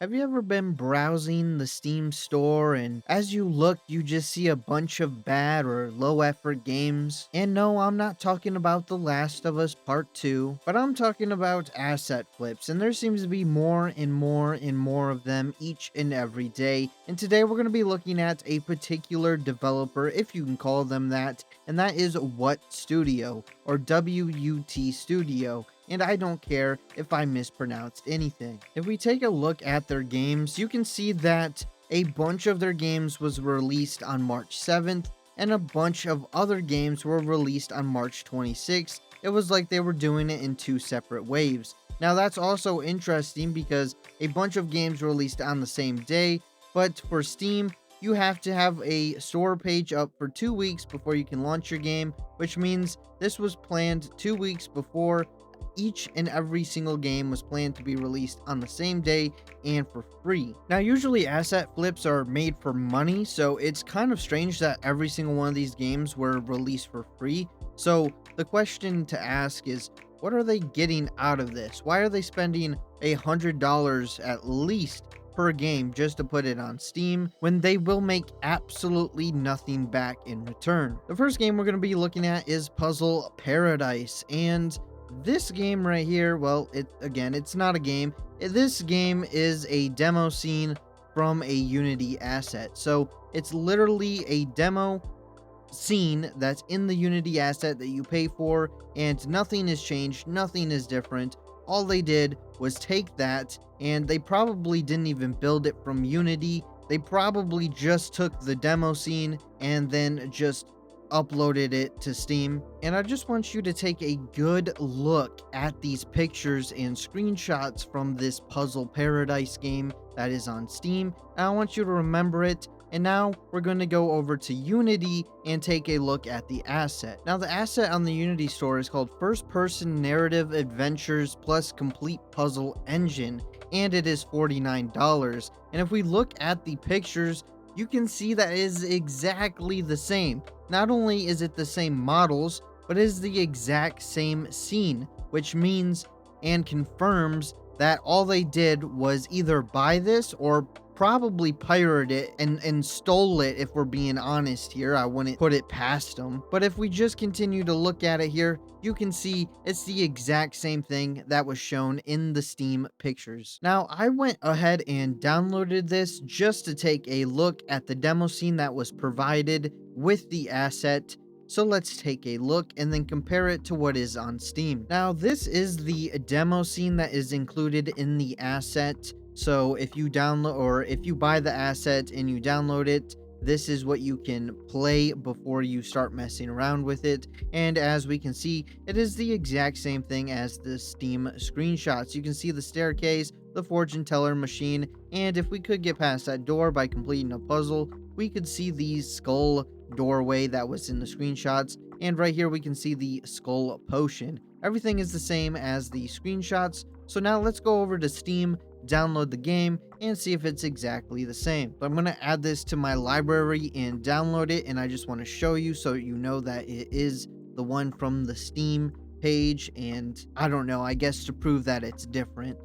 Have you ever been browsing the Steam store and as you look, you just see a bunch of bad or low effort games? And no, I'm not talking about The Last of Us Part 2, but I'm talking about asset flips, and there seems to be more and more and more of them each and every day. And today we're going to be looking at a particular developer, if you can call them that, and that is What Studio, or WUT Studio, and I don't care if I mispronounced anything. If we take a look at their games, you can see that a bunch of their games was released on March 7th, and a bunch of other games were released on March 26th. It was like they were doing it in two separate waves. Now that's also interesting because a bunch of games released on the same day, but for Steam, you have to have a store page up for 2 weeks before you can launch your game, which means this was planned 2 weeks before. Each and every single game was planned to be released on the same day and for free. Now, usually asset flips are made for money, so it's kind of strange that every single one of these games were released for free. So the question to ask is, what are they getting out of this? Why are they spending $100 at least per game just to put it on Steam when they will make absolutely nothing back in return? The first game we're going to be looking at is Puzzle Paradise, and this game right here, well, it's not a game. This game is a demo scene from a Unity asset. So it's literally a demo scene that's in the Unity asset that you pay for, and nothing has changed, nothing is different. All they did was take that, and they probably didn't even build it from Unity. They probably just took the demo scene and then just uploaded it to Steam. And I just want you to take a good look at these pictures and screenshots from this Puzzle Paradise game that is on Steam. And I want you to remember it. And now we're going to go over to Unity and take a look at the asset. Now the asset on the Unity store is called First Person Narrative Adventures plus Complete Puzzle Engine, and it is $49. And if we look at the pictures, you can see that it is exactly the same. Not only is it the same models, but it is the exact same scene, which means and confirms that all they did was either buy this or probably pirated it and stole it. If we're being honest here, I wouldn't put it past them. But if we just continue to look at it here, you can see it's the exact same thing that was shown in the Steam pictures. Now, I went ahead and downloaded this just to take a look at the demo scene that was provided with the asset. So let's take a look and then compare it to what is on Steam. Now, this is the demo scene that is included in the asset. So if you download, or if you buy the asset and you download it, this is what you can play before you start messing around with it. And as we can see, it is the exact same thing as the Steam screenshots. You can see the staircase, the fortune teller machine, and if we could get past that door by completing a puzzle, we could see the skull doorway that was in the screenshots. And right here we can see the skull potion. Everything is the same as the screenshots. So now let's go over to Steam, download the game, and see if it's exactly the same. So I'm going to add this to my library and download it, and I just want to show you so you know that it is the one from the Steam page, and I don't know, I guess to prove that it's different.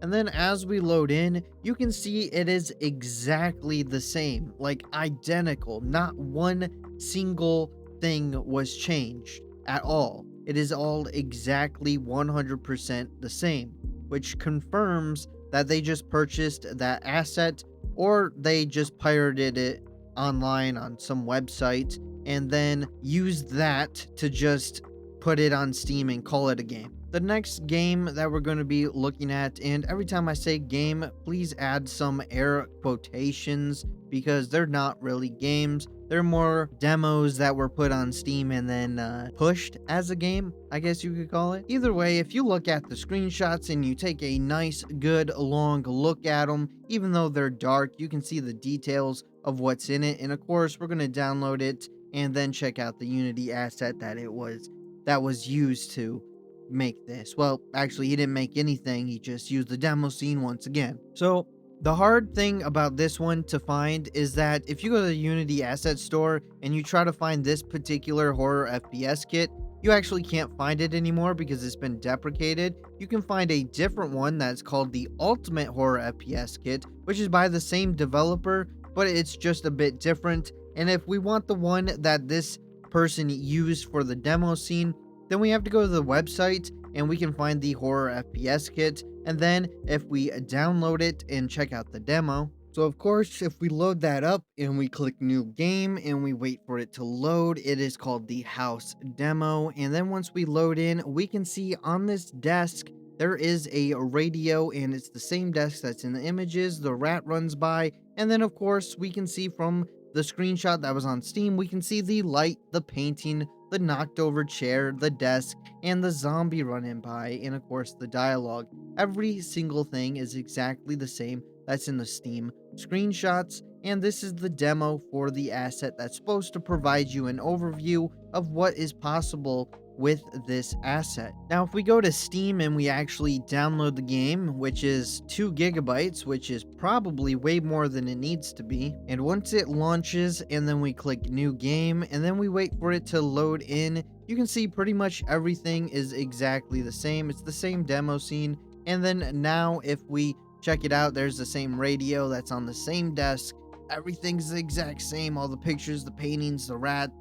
And then as we load in, you can see it is exactly the same, like identical. Not one single thing was changed at all. It is all exactly 100% the same, which confirms that they just purchased that asset, or they just pirated it online on some website and then used that to just put it on Steam and call it a game. The next game that we're going to be looking at, and every time I say game, please add some air quotations because they're not really games. They're more demos that were put on Steam and then pushed as a game, I guess you could call it. Either way, if you look at the screenshots and you take a nice, good, long look at them, even though they're dark, you can see the details of what's in it. And of course, we're going to download it and then check out the Unity asset that was used to make this. Well, actually, he didn't make anything. He just used the demo scene once again. So the hard thing about this one to find is that if you go to the Unity asset store and you try to find this particular horror FPS kit, you actually can't find it anymore because it's been deprecated. You can find a different one that's called the Ultimate Horror FPS Kit, which is by the same developer, but it's just a bit different. And if we want the one that this person used for the demo scene, then we have to go to the website and we can find the horror FPS kit. And then if we download it and check out the demo, so of course, if we load that up and we click new game and we wait for it to load, it is called the house demo. And then once we load in, we can see on this desk, there is a radio and it's the same desk that's in the images. The rat runs by. And then of course, we can see from the screenshot that was on Steam, we can see the light, the painting, the knocked over chair, the desk, and the zombie running by, and of course the dialogue. Every single thing is exactly the same that's in the Steam screenshots, and this is the demo for the asset that's supposed to provide you an overview of what is possible with this asset. Now, if we go to Steam and we actually download the game, which is 2 gigabytes, which is probably way more than it needs to be, and once it launches and then we click new game and then we wait for it to load in, you can see pretty much everything is exactly the same. It's the same demo scene. And then now if we check it out, there's the same radio that's on the same desk. Everything's the exact same. All the pictures, the paintings, the rat,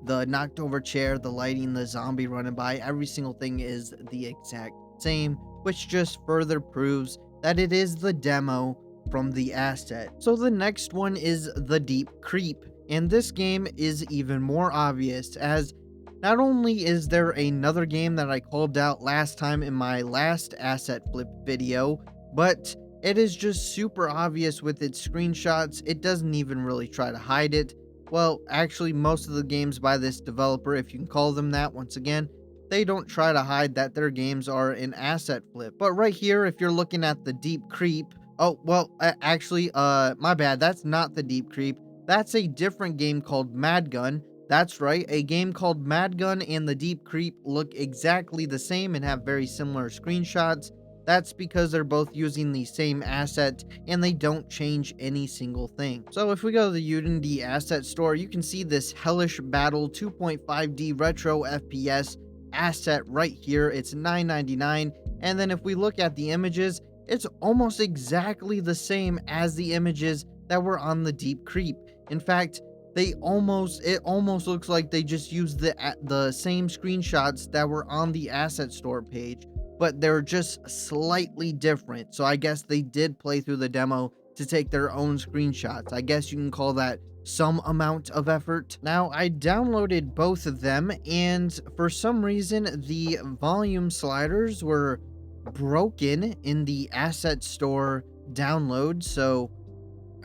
the knocked over chair, the lighting, the zombie running by, every single thing is the exact same, which just further proves that it is the demo from the asset. So the next one is the Deep Creep, and this game is even more obvious, as not only is there another game that I called out last time in my last asset flip video, but it is just super obvious with its screenshots. It doesn't even really try to hide it. Well, actually, most of the games by this developer, if you can call them that, once again, they don't try to hide that their games are an asset flip. But right here, if you're looking at the Deep Creep, oh, well, actually, my bad, that's not the Deep Creep. That's a different game called Mad Gun. That's right, a game called Mad Gun and the Deep Creep look exactly the same and have very similar screenshots. That's because they're both using the same asset and they don't change any single thing. So if we go to the Unity asset store, you can see this Hellish Battle 2.5D retro FPS asset right here. It's $9.99. And then if we look at the images, it's almost exactly the same as the images that were on the Deep Creep. In fact, it almost looks like they just used the same screenshots that were on the asset store page, but they're just slightly different. So I guess they did play through the demo to take their own screenshots. I guess you can call that some amount of effort. Now, I downloaded both of them, and for some reason, the volume sliders were broken in the asset store download, so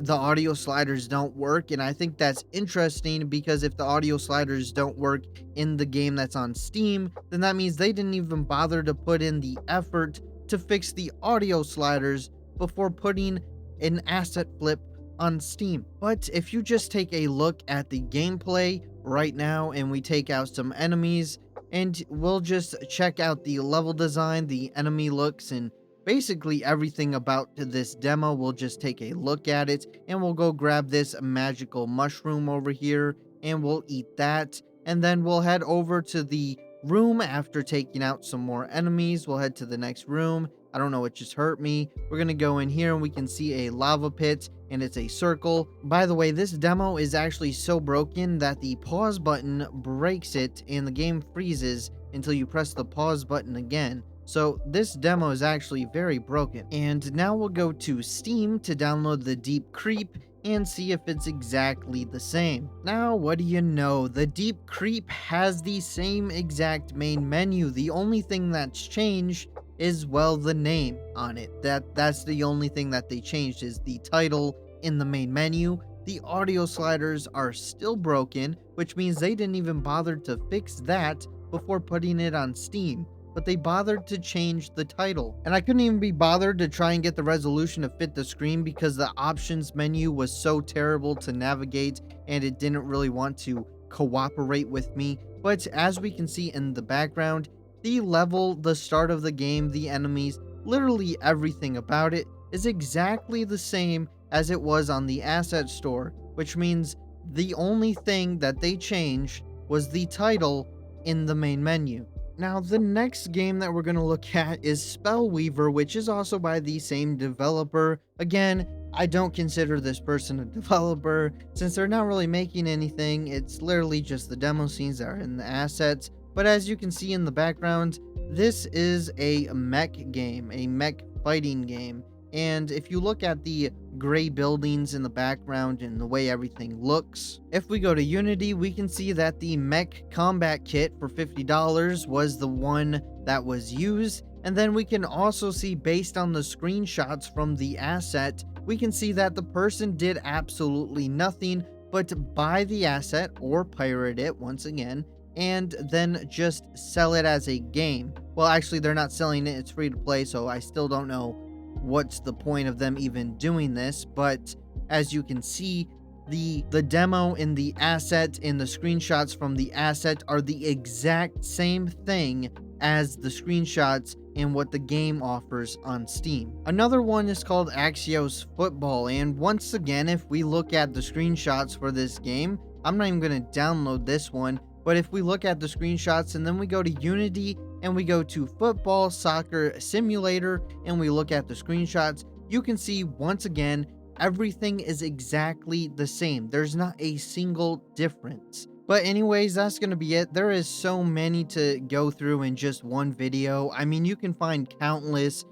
the audio sliders don't work. And I think that's interesting because if the audio sliders don't work in the game that's on Steam, then that means they didn't even bother to put in the effort to fix the audio sliders before putting an asset flip on Steam. But if you just take a look at the gameplay right now and we take out some enemies and we'll just check out the level design, the enemy looks, and basically everything about this demo, we'll just take a look at it and we'll go grab this magical mushroom over here and we'll eat that. And then we'll head over to the room after taking out some more enemies. We'll head to the next room. I don't know what just hurt me. We're going to go in here and we can see a lava pit and it's a circle. By the way, this demo is actually so broken that the pause button breaks it and the game freezes until you press the pause button again. So this demo is actually very broken. And now we'll go to Steam to download the Deep Creep and see if it's exactly the same. Now, what do you know? The Deep Creep has the same exact main menu. The only thing that's changed is, well, the name on it. That's the only thing that they changed, is the title in the main menu. The audio sliders are still broken, which means they didn't even bother to fix that before putting it on Steam. But they bothered to change the title. And I couldn't even be bothered to try and get the resolution to fit the screen because the options menu was so terrible to navigate and it didn't really want to cooperate with me. But as we can see in the background, the level, the start of the game, the enemies, literally everything about it is exactly the same as it was on the asset store, which means the only thing that they changed was the title in the main menu. Now, the next game that we're going to look at is Spellweaver, which is also by the same developer. Again, I don't consider this person a developer since they're not really making anything. It's literally just the demo scenes that are in the assets. But as you can see in the background, this is a mech game, a mech fighting game. And if you look at the gray buildings in the background and the way everything looks, if we go to Unity, we can see that the mech combat kit for $50 was the one that was used. And then we can also see, based on the screenshots from the asset, we can see that the person did absolutely nothing but buy the asset or pirate it once again, and then just sell it as a game. Well, actually, they're not selling it. It's free to play, so I still don't know what's the point of them even doing this. But as you can see, the demo in the asset and the screenshots from the asset are the exact same thing as the screenshots and what the game offers on Steam. Another one is called Axios Football, and once again, if we look at the screenshots for this game, I'm not even going to download this one, but if we look at the screenshots and then we go to Unity and we go to Football Soccer Simulator and we look at the screenshots, you can see once again everything is exactly the same. There's not a single difference. But anyways, that's going to be it. There is so many to go through in just one video. I mean, you can find countless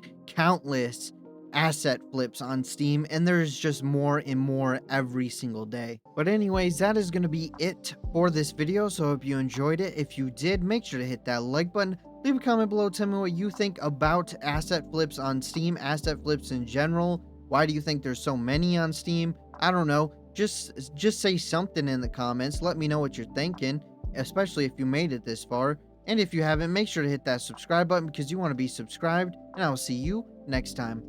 asset flips on Steam, and there's just more and more every single day. But anyways, that is going to be it for this video. So I hope you enjoyed it. If you did, make sure to hit that like button. Leave a comment below. Tell me what you think about asset flips on Steam, asset flips in general. Why do you think there's so many on Steam? I don't know. Just say something in the comments. Let me know what you're thinking, especially if you made it this far. And if you haven't, make sure to hit that subscribe button because you want to be subscribed. And I will see you next time.